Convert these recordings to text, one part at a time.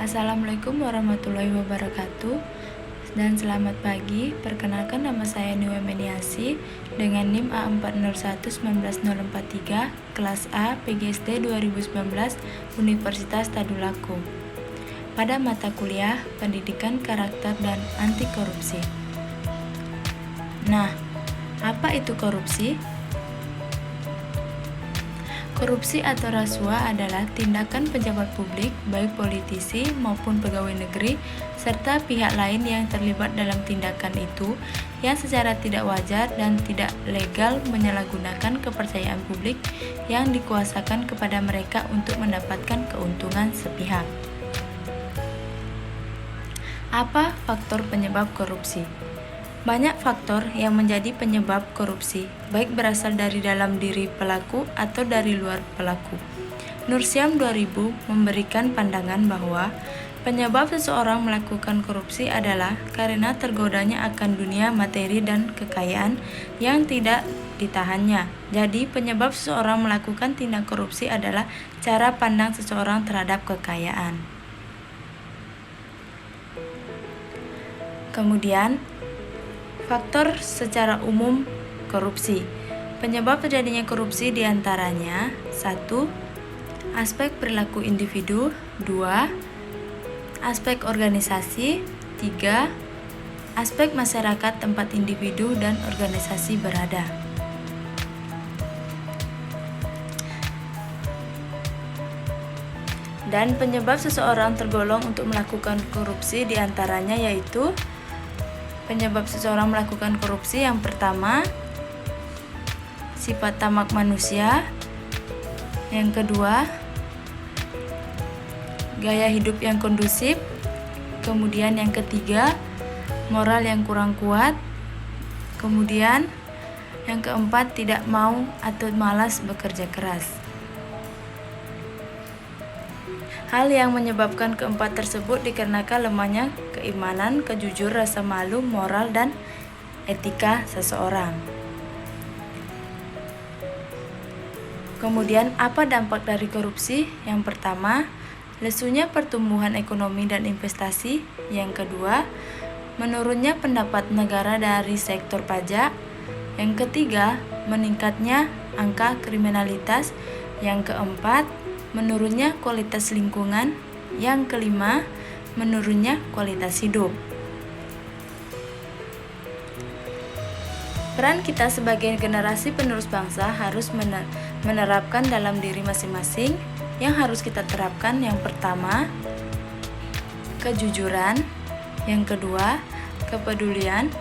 Assalamualaikum warahmatullahi wabarakatuh. Dan selamat pagi. Perkenalkan, nama saya Niwa Meniasi dengan NIM A40119043 kelas A PGSD 2019 Universitas Tadulako. Pada mata kuliah Pendidikan Karakter dan Anti Korupsi. Nah, apa itu korupsi? Korupsi atau rasuah adalah tindakan pejabat publik, baik politisi maupun pegawai negeri, serta pihak lain yang terlibat dalam tindakan itu yang secara tidak wajar dan tidak legal menyalahgunakan kepercayaan publik yang dikuasakan kepada mereka untuk mendapatkan keuntungan sepihak. Apa faktor penyebab korupsi? Banyak faktor yang menjadi penyebab korupsi, baik berasal dari dalam diri pelaku atau dari luar pelaku. Nursyam 2000 memberikan pandangan bahwa penyebab seseorang melakukan korupsi adalah karena tergodanya akan dunia materi dan kekayaan yang tidak ditahannya. Jadi, penyebab seseorang melakukan tindak korupsi adalah cara pandang seseorang terhadap kekayaan. Kemudian, faktor secara umum korupsi. Penyebab terjadinya korupsi diantaranya 1. Aspek perilaku individu. 2. Aspek organisasi. 3. Aspek masyarakat tempat individu dan organisasi berada. Dan penyebab seseorang tergolong untuk melakukan korupsi diantaranya yaitu penyebab seseorang melakukan korupsi yang pertama, sifat tamak manusia. Yang kedua, gaya hidup yang kondusif. Kemudian yang ketiga, moral yang kurang kuat. Kemudian yang keempat, tidak mau atau malas bekerja keras. Hal yang menyebabkan keempat tersebut dikarenakan lemahnya keimanan, kejujuran, rasa malu, moral, dan etika seseorang. Kemudian, apa dampak dari korupsi? Yang pertama, lesunya pertumbuhan ekonomi dan investasi. Yang kedua, menurunnya pendapat negara dari sektor pajak. Yang ketiga, meningkatnya angka kriminalitas. Yang keempat, menurunnya kualitas lingkungan. Yang kelima, menurunnya kualitas hidup. Peran kita sebagai generasi penerus bangsa harus menerapkan dalam diri masing-masing. Yang harus kita terapkan, yang pertama, kejujuran. Yang kedua, kepedulian.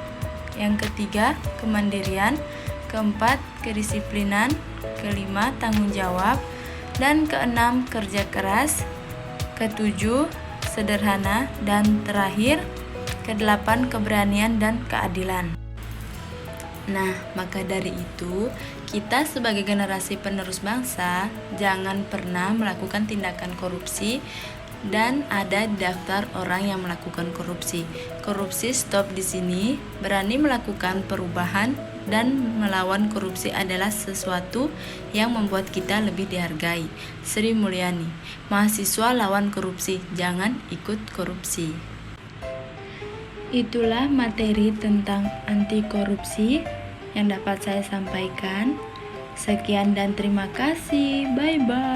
Yang ketiga, kemandirian. Keempat, kedisiplinan. Kelima, tanggung jawab. Dan keenam, kerja keras. Ketujuh, sederhana. Dan terakhir, kedelapan, keberanian dan keadilan. Nah, maka dari itu, kita sebagai generasi penerus bangsa jangan pernah melakukan tindakan korupsi dan ada daftar orang yang melakukan korupsi. Korupsi stop di sini. Berani melakukan perubahan dan melawan korupsi adalah sesuatu yang membuat kita lebih dihargai. Sri Mulyani, mahasiswa lawan korupsi, jangan ikut korupsi. Itulah materi tentang anti korupsi yang dapat saya sampaikan. Sekian dan terima kasih. Bye bye.